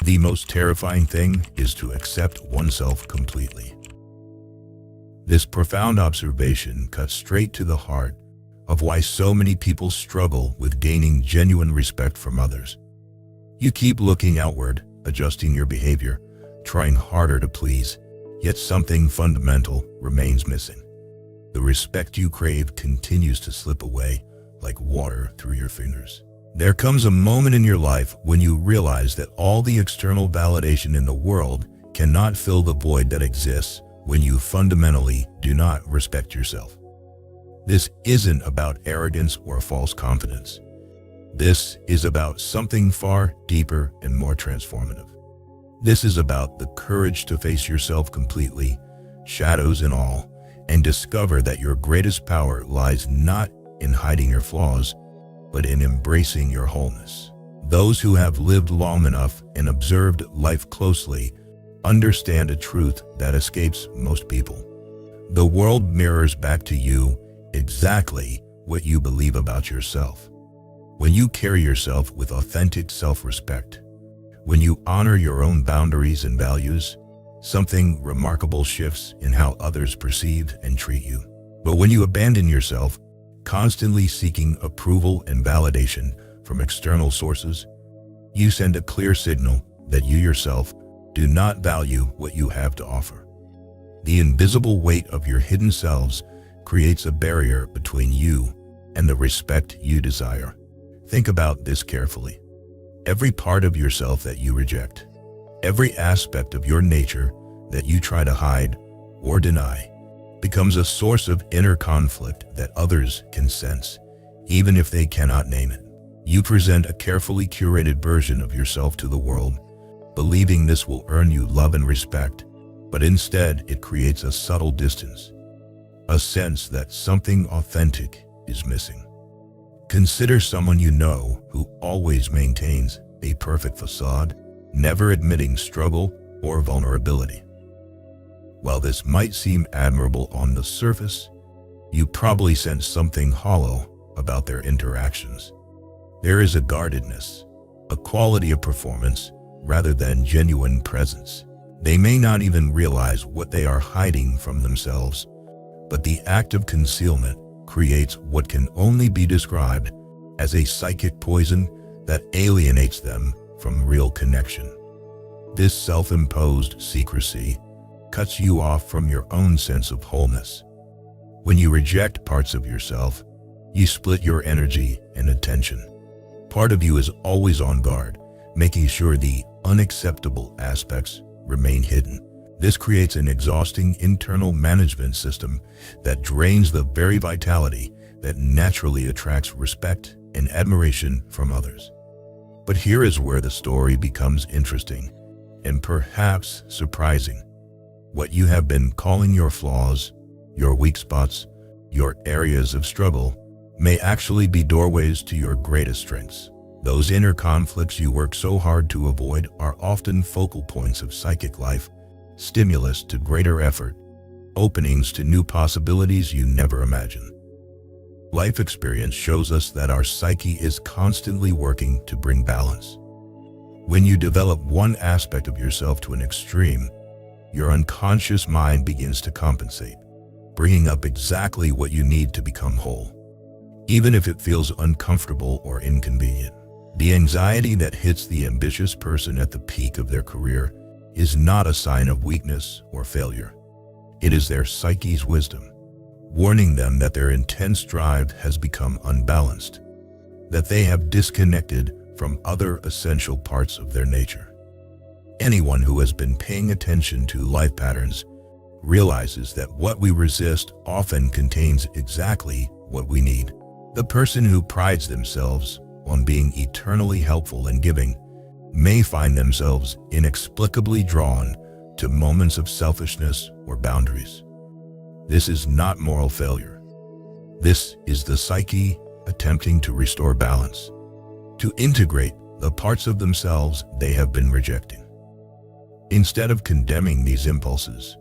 The most terrifying thing is to accept oneself completely. This profound observation cuts straight to the heart of why so many people struggle with gaining genuine respect from others. You keep looking outward, adjusting your behavior, trying harder to please, yet something fundamental remains missing. The respect you crave continues to slip away like water through your fingers. There comes a moment in your life when you realize that all the external validation in the world cannot fill the void that exists when you fundamentally do not respect yourself. This isn't about arrogance or false confidence. This is about something far deeper and more transformative. This is about the courage to face yourself completely, shadows and all, and discover that your greatest power lies not in hiding your flaws, but in embracing your wholeness. Those who have lived long enough and observed life closely understand a truth that escapes most people. The world mirrors back to you exactly what you believe about yourself. When you carry yourself with authentic self-respect, when you honor your own boundaries and values, something remarkable shifts in how others perceive and treat you. But when you abandon yourself, constantly seeking approval and validation from external sources, you send a clear signal that you yourself do not value what you have to offer. The invisible weight of your hidden selves creates a barrier between you and the respect you desire. Think about this carefully. Every part of yourself that you reject, every aspect of your nature that you try to hide or deny, becomes a source of inner conflict that others can sense, even if they cannot name it. You present a carefully curated version of yourself to the world, believing this will earn you love and respect, but instead it creates a subtle distance, a sense that something authentic is missing. Consider someone you know who always maintains a perfect facade, never admitting struggle or vulnerability. While this might seem admirable on the surface, you probably sense something hollow about their interactions. There is a guardedness, a quality of performance rather than genuine presence. They may not even realize what they are hiding from themselves, but the act of concealment creates what can only be described as a psychic poison that alienates them from real connection. This self-imposed secrecy cuts you off from your own sense of wholeness. When you reject parts of yourself, you split your energy and attention. Part of you is always on guard, making sure the unacceptable aspects remain hidden. This creates an exhausting internal management system that drains the very vitality that naturally attracts respect and admiration from others. But here is where the story becomes interesting and perhaps surprising. What you have been calling your flaws, your weak spots, your areas of struggle, may actually be doorways to your greatest strengths. Those inner conflicts you work so hard to avoid are often focal points of psychic life, stimulus to greater effort, openings to new possibilities you never imagined. Life experience shows us that our psyche is constantly working to bring balance. When you develop one aspect of yourself to an extreme, your unconscious mind begins to compensate, bringing up exactly what you need to become whole, even if it feels uncomfortable or inconvenient. The anxiety that hits the ambitious person at the peak of their career is not a sign of weakness or failure. It is their psyche's wisdom, warning them that their intense drive has become unbalanced, that they have disconnected from other essential parts of their nature. Anyone who has been paying attention to life patterns realizes that what we resist often contains exactly what we need. The person who prides themselves on being eternally helpful and giving may find themselves inexplicably drawn to moments of selfishness or boundaries. This is not moral failure. This is the psyche attempting to restore balance, to integrate the parts of themselves they have been rejecting. Instead of condemning these impulses,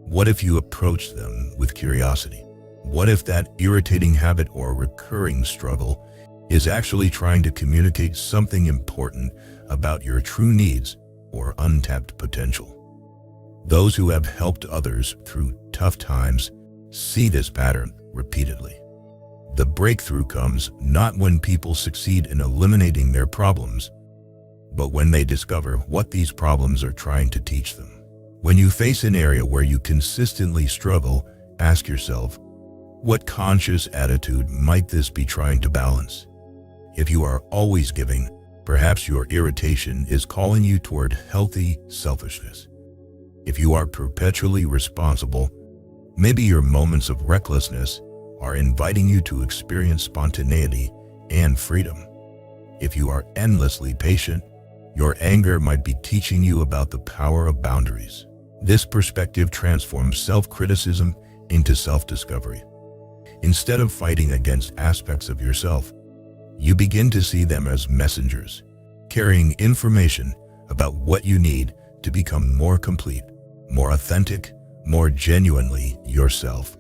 what if you approach them with curiosity? What if that irritating habit or recurring struggle is actually trying to communicate something important about your true needs or untapped potential. Those who have helped others through tough times see this pattern repeatedly. The breakthrough comes not when people succeed in eliminating their problems, but when they discover what these problems are trying to teach them. When you face an area where you consistently struggle, ask yourself, what conscious attitude might this be trying to balance? If you are always giving, perhaps your irritation is calling you toward healthy selfishness. If you are perpetually responsible, maybe your moments of recklessness are inviting you to experience spontaneity and freedom. If you are endlessly patient, your anger might be teaching you about the power of boundaries. This perspective transforms self-criticism into self-discovery. Instead of fighting against aspects of yourself, you begin to see them as messengers, carrying information about what you need to become more complete, more authentic, more genuinely yourself.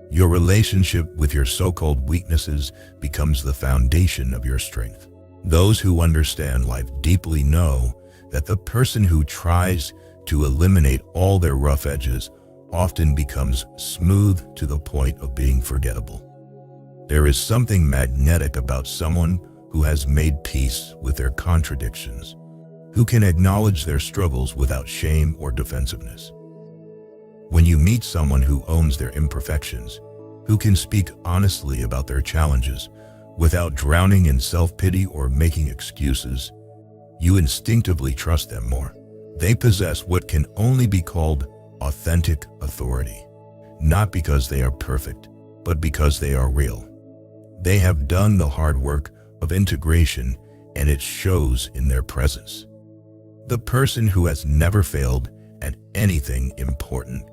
Your relationship with your so-called weaknesses becomes the foundation of your strength. Those who understand life deeply know that the person who tries to eliminate all their rough edges often becomes smooth to the point of being forgettable. There is something magnetic about someone who has made peace with their contradictions, who can acknowledge their struggles without shame or defensiveness. When you meet someone who owns their imperfections, who can speak honestly about their challenges without drowning in self-pity or making excuses, you instinctively trust them more. They possess what can only be called authentic authority, not because they are perfect, but because they are real. They have done the hard work of integration, and it shows in their presence. The person who has never failed at anything important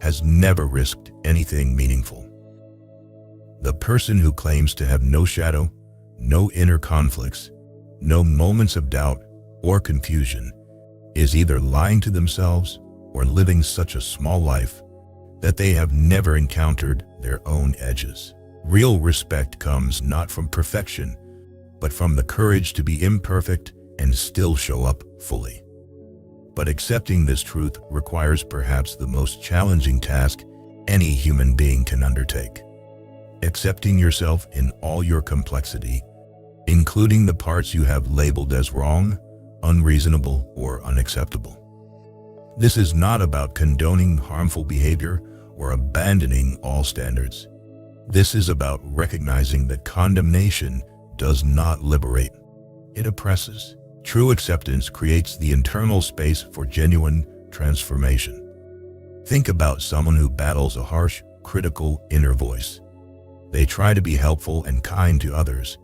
has never risked anything meaningful. The person who claims to have no shadow, no inner conflicts, no moments of doubt or confusion is either lying to themselves or living such a small life that they have never encountered their own edges. Real respect comes not from perfection, but from the courage to be imperfect and still show up fully. But accepting this truth requires perhaps the most challenging task any human being can undertake. Accepting yourself in all your complexity, including the parts you have labeled as wrong, unreasonable, or unacceptable. This is not about condoning harmful behavior or abandoning all standards. This is about recognizing that condemnation does not liberate. It oppresses. True acceptance creates the internal space for genuine transformation. Think about someone who battles a harsh, critical inner voice. They try to be helpful and kind to others,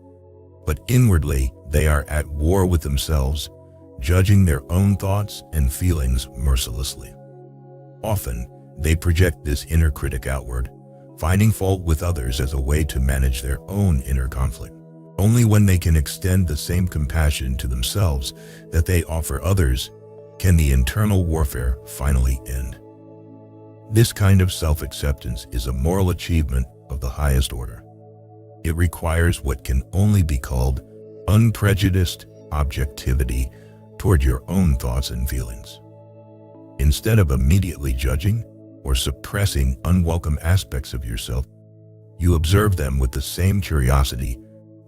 but inwardly they are at war with themselves, judging their own thoughts and feelings mercilessly. Often, they project this inner critic outward, finding fault with others as a way to manage their own inner conflict. Only when they can extend the same compassion to themselves that they offer others can the internal warfare finally end. This kind of self-acceptance is a moral achievement of the highest order. It requires what can only be called unprejudiced objectivity toward your own thoughts and feelings. Instead of immediately judging or suppressing unwelcome aspects of yourself, you observe them with the same curiosity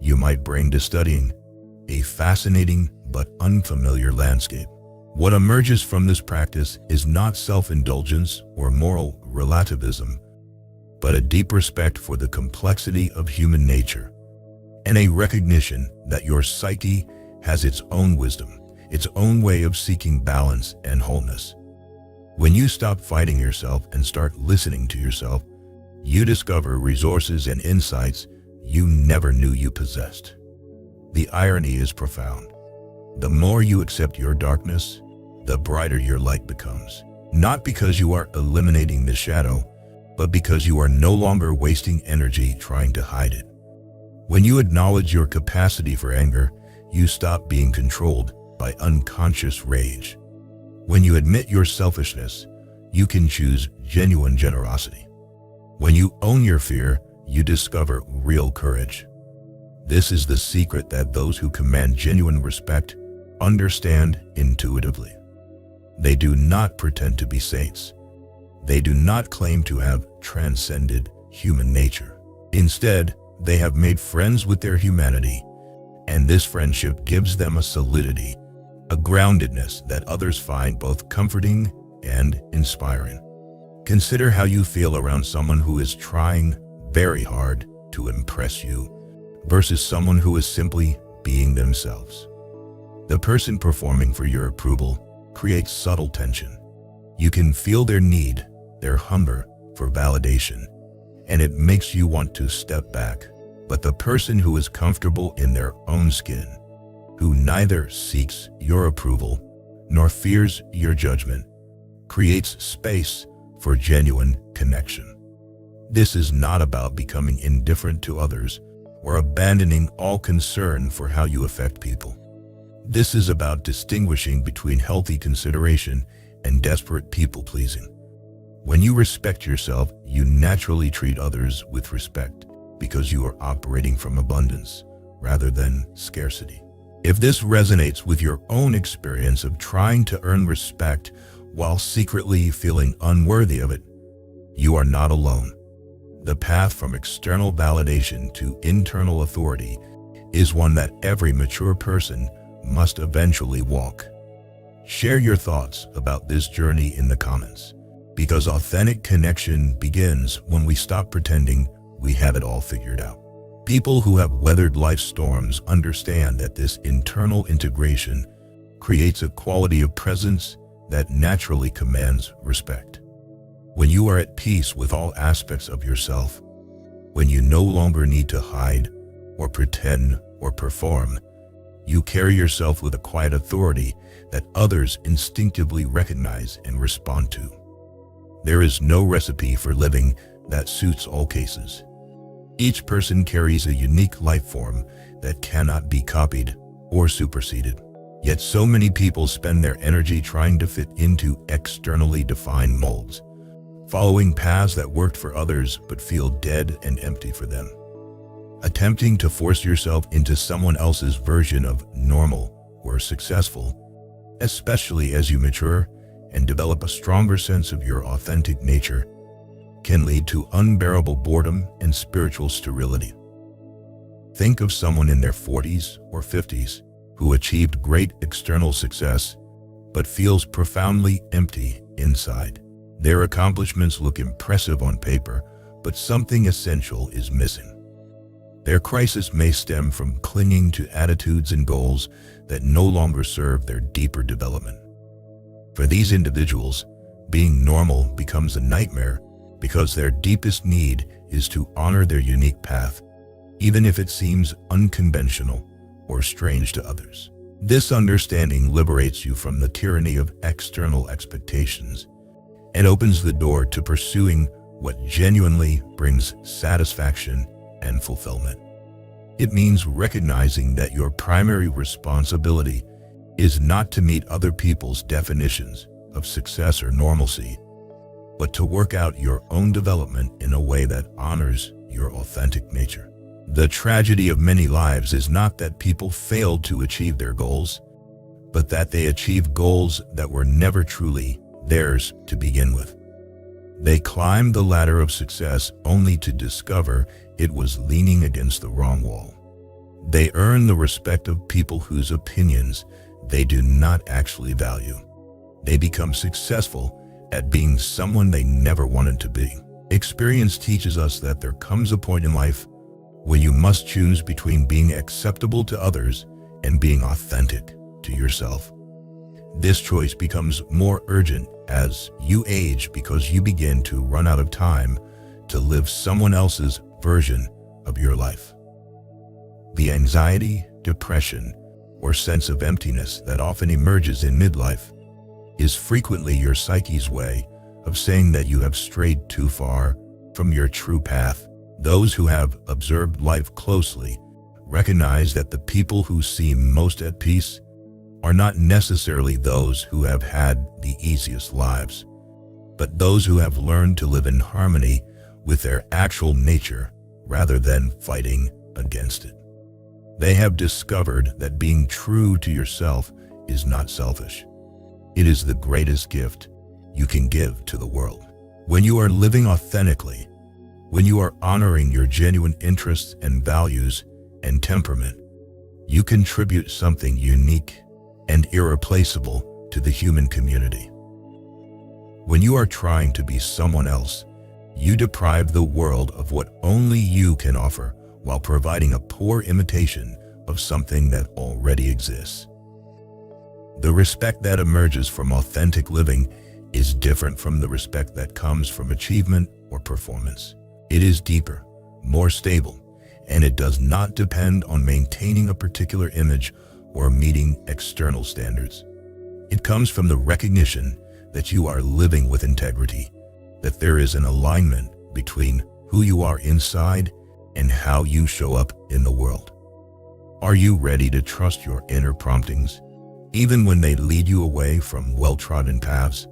you might bring to studying a fascinating but unfamiliar landscape. What emerges from this practice is not self-indulgence or moral relativism, but a deep respect for the complexity of human nature and a recognition that your psyche has its own wisdom, its own way of seeking balance and wholeness. When you stop fighting yourself and start listening to yourself, you discover resources and insights you never knew you possessed. The irony is profound. The more you accept your darkness, the brighter your light becomes. Not because you are eliminating the shadow, but because you are no longer wasting energy trying to hide it. When you acknowledge your capacity for anger, you stop being controlled by unconscious rage. When you admit your selfishness, you can choose genuine generosity. When you own your fear, you discover real courage. This is the secret that those who command genuine respect understand intuitively. They do not pretend to be saints. They do not claim to have transcended human nature. Instead, they have made friends with their humanity, and this friendship gives them a solidity, a groundedness that others find both comforting and inspiring. Consider how you feel around someone who is trying very hard to impress you versus someone who is simply being themselves. The person performing for your approval creates subtle tension. You can feel their need, their hunger for validation, and it makes you want to step back. But the person who is comfortable in their own skin, who neither seeks your approval nor fears your judgment, creates space for genuine connection. This is not about becoming indifferent to others or abandoning all concern for how you affect people. This is about distinguishing between healthy consideration and desperate people-pleasing. When you respect yourself, you naturally treat others with respect because you are operating from abundance rather than scarcity. If this resonates with your own experience of trying to earn respect while secretly feeling unworthy of it, you are not alone. The path from external validation to internal authority is one that every mature person must eventually walk. Share your thoughts about this journey in the comments, because authentic connection begins when we stop pretending we have it all figured out. People who have weathered life's storms understand that this internal integration creates a quality of presence that naturally commands respect. When you are at peace with all aspects of yourself, when you no longer need to hide or pretend or perform, you carry yourself with a quiet authority that others instinctively recognize and respond to. There is no recipe for living that suits all cases. Each person carries a unique life form that cannot be copied or superseded. Yet so many people spend their energy trying to fit into externally defined molds, following paths that worked for others but feel dead and empty for them. Attempting to force yourself into someone else's version of normal or successful, especially as you mature and develop a stronger sense of your authentic nature, can lead to unbearable boredom and spiritual sterility. Think of someone in their 40s or 50s who achieved great external success but feels profoundly empty inside. Their accomplishments look impressive on paper, but something essential is missing. Their crisis may stem from clinging to attitudes and goals that no longer serve their deeper development. For these individuals, being normal becomes a nightmare because their deepest need is to honor their unique path, even if it seems unconventional or strange to others. This understanding liberates you from the tyranny of external expectations and opens the door to pursuing what genuinely brings satisfaction and fulfillment. It means recognizing that your primary responsibility is not to meet other people's definitions of success or normalcy, but to work out your own development in a way that honors your authentic nature. The tragedy of many lives is not that people failed to achieve their goals, but that they achieved goals that were never truly theirs to begin with. They climbed the ladder of success only to discover it was leaning against the wrong wall. They earn the respect of people whose opinions they do not actually value. They become successful at being someone they never wanted to be. Experience teaches us that there comes a point in life when you must choose between being acceptable to others and being authentic to yourself. This choice becomes more urgent as you age because you begin to run out of time to live someone else's version of your life. The anxiety, depression, or sense of emptiness that often emerges in midlife is frequently your psyche's way of saying that you have strayed too far from your true path. Those who have observed life closely recognize that the people who seem most at peace are not necessarily those who have had the easiest lives, but those who have learned to live in harmony with their actual nature rather than fighting against it. They have discovered that being true to yourself is not selfish. It is the greatest gift you can give to the world. When you are living authentically, when you are honoring your genuine interests and values and temperament, you contribute something unique and irreplaceable to the human community. When you are trying to be someone else, you deprive the world of what only you can offer while providing a poor imitation of something that already exists. The respect that emerges from authentic living is different from the respect that comes from achievement or performance. It is deeper, more stable, and it does not depend on maintaining a particular image or meeting external standards. It comes from the recognition that you are living with integrity, that there is an alignment between who you are inside and how you show up in the world. Are you ready to trust your inner promptings, even when they lead you away from well-trodden paths?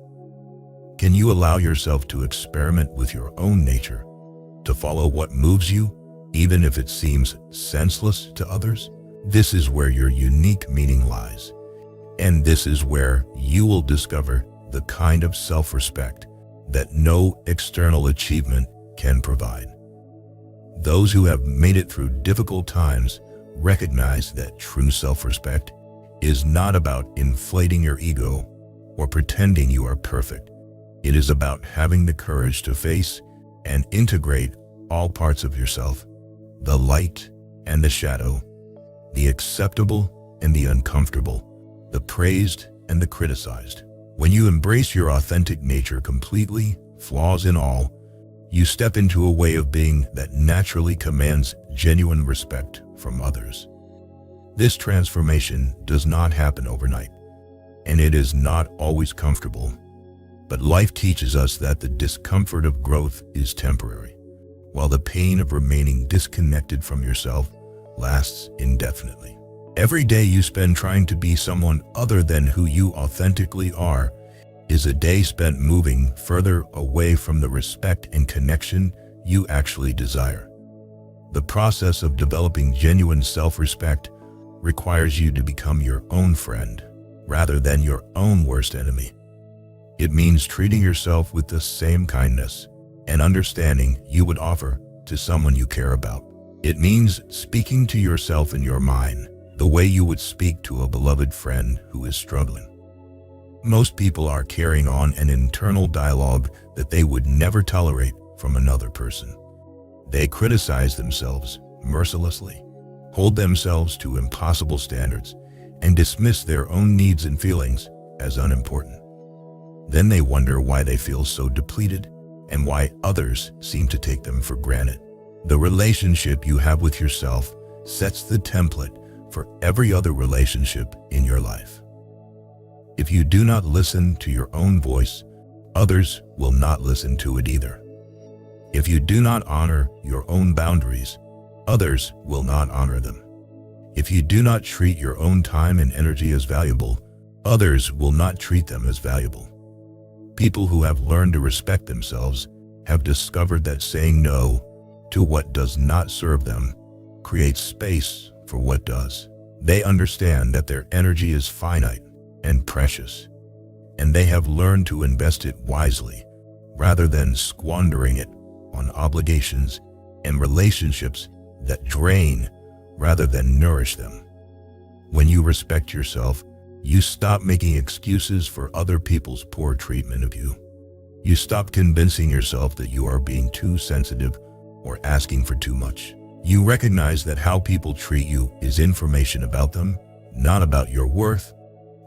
Can you allow yourself to experiment with your own nature, to follow what moves you, even if it seems senseless to others? This is where your unique meaning lies, and this is where you will discover the kind of self-respect that no external achievement can provide. Those who have made it through difficult times recognize that true self-respect is not about inflating your ego or pretending you are perfect. It is about having the courage to face and integrate all parts of yourself, the light and the shadow, the acceptable and the uncomfortable, the praised and the criticized. When you embrace your authentic nature completely, flaws and all, you step into a way of being that naturally commands genuine respect from others. This transformation does not happen overnight, and it is not always comfortable. But life teaches us that the discomfort of growth is temporary, while the pain of remaining disconnected from yourself lasts indefinitely. Every day you spend trying to be someone other than who you authentically are is a day spent moving further away from the respect and connection you actually desire. The process of developing genuine self-respect requires you to become your own friend rather than your own worst enemy. It means treating yourself with the same kindness and understanding you would offer to someone you care about. It means speaking to yourself in your mind the way you would speak to a beloved friend who is struggling. Most people are carrying on an internal dialogue that they would never tolerate from another person. They criticize themselves mercilessly, hold themselves to impossible standards, and dismiss their own needs and feelings as unimportant. Then they wonder why they feel so depleted and why others seem to take them for granted. The relationship you have with yourself sets the template for every other relationship in your life. If you do not listen to your own voice, others will not listen to it either. If you do not honor your own boundaries, others will not honor them. If you do not treat your own time and energy as valuable, others will not treat them as valuable. People who have learned to respect themselves have discovered that saying no to what does not serve them creates space for what does. They understand that their energy is finite and precious, and they have learned to invest it wisely rather than squandering it on obligations and relationships that drain rather than nourish them. When you respect yourself, you stop making excuses for other people's poor treatment of you. You stop convincing yourself that you are being too sensitive or asking for too much. You recognize that how people treat you is information about them, not about your worth,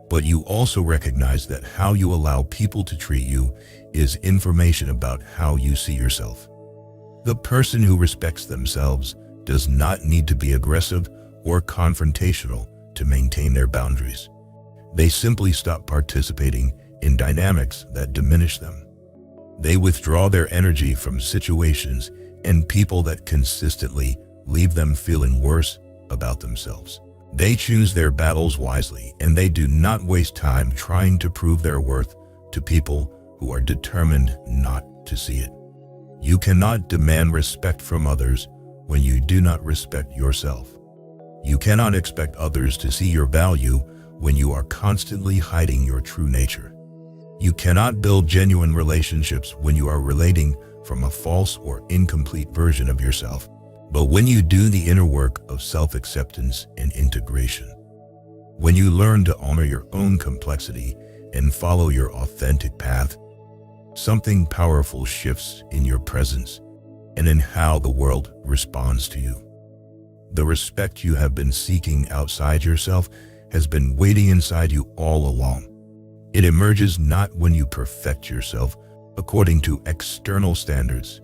but you also recognize that how you allow people to treat you is information about how you see yourself. The person who respects themselves does not need to be aggressive or confrontational to maintain their boundaries. They simply stop participating in dynamics that diminish them. They withdraw their energy from situations and people that consistently leave them feeling worse about themselves. They choose their battles wisely, and they do not waste time trying to prove their worth to people who are determined not to see it. You cannot demand respect from others when you do not respect yourself. You cannot expect others to see your value when you are constantly hiding your true nature. You cannot build genuine relationships when you are relating from a false or incomplete version of yourself, but when you do the inner work of self-acceptance and integration. When you learn to honor your own complexity and follow your authentic path, something powerful shifts in your presence and in how the world responds to you. The respect you have been seeking outside yourself has been waiting inside you all along. It emerges not when you perfect yourself according to external standards,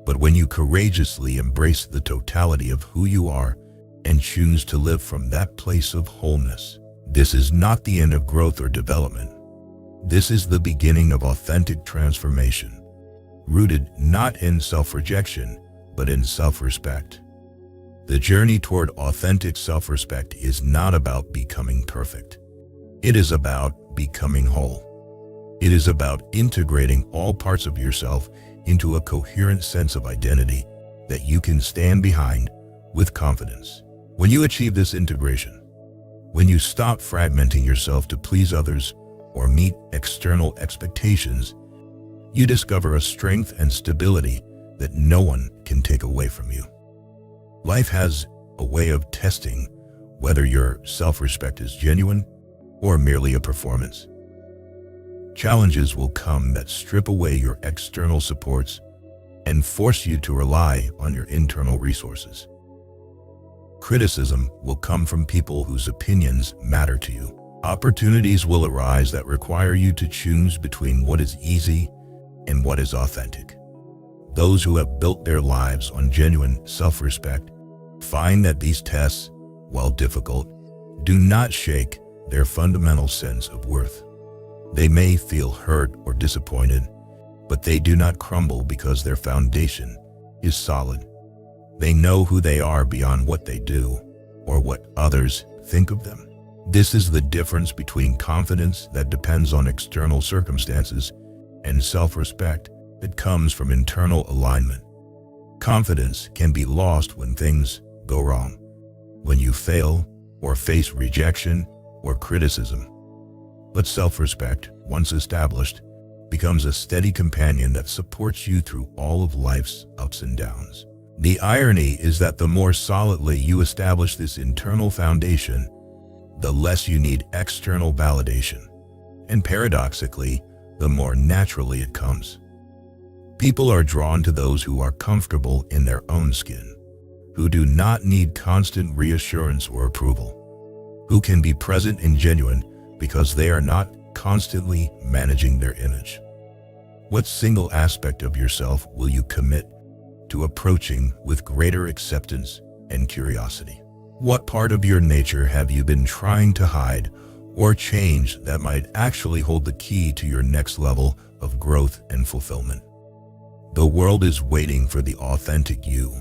but when you courageously embrace the totality of who you are and choose to live from that place of wholeness. This is not the end of growth or development. This is the beginning of authentic transformation, rooted not in self-rejection, but in self-respect. The journey toward authentic self-respect is not about becoming perfect. It is about becoming whole. It is about integrating all parts of yourself into a coherent sense of identity that you can stand behind with confidence. When you achieve this integration, when you stop fragmenting yourself to please others or meet external expectations, you discover a strength and stability that no one can take away from you. Life has a way of testing whether your self-respect is genuine or merely a performance. Challenges will come that strip away your external supports and force you to rely on your internal resources. Criticism will come from people whose opinions matter to you. Opportunities will arise that require you to choose between what is easy and what is authentic. Those who have built their lives on genuine self-respect find that these tests, while difficult, do not shake their fundamental sense of worth. They may feel hurt or disappointed, but they do not crumble because their foundation is solid. They know who they are beyond what they do or what others think of them. This is the difference between confidence that depends on external circumstances and self-respect that comes from internal alignment. Confidence can be lost when things go wrong, when you fail or face rejection or criticism. But self-respect, once established, becomes a steady companion that supports you through all of life's ups and downs. The irony is that the more solidly you establish this internal foundation, the less you need external validation, and paradoxically, the more naturally it comes. People are drawn to those who are comfortable in their own skin, who do not need constant reassurance or approval, who can be present and genuine because they are not constantly managing their image. What single aspect of yourself will you commit to approaching with greater acceptance and curiosity? What part of your nature have you been trying to hide or change that might actually hold the key to your next level of growth and fulfillment? The world is waiting for the authentic you,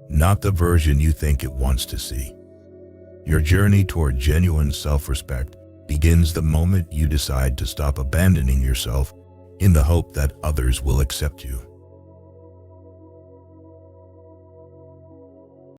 not the version you think it wants to see. Your journey toward genuine self-respect begins the moment you decide to stop abandoning yourself in the hope that others will accept you.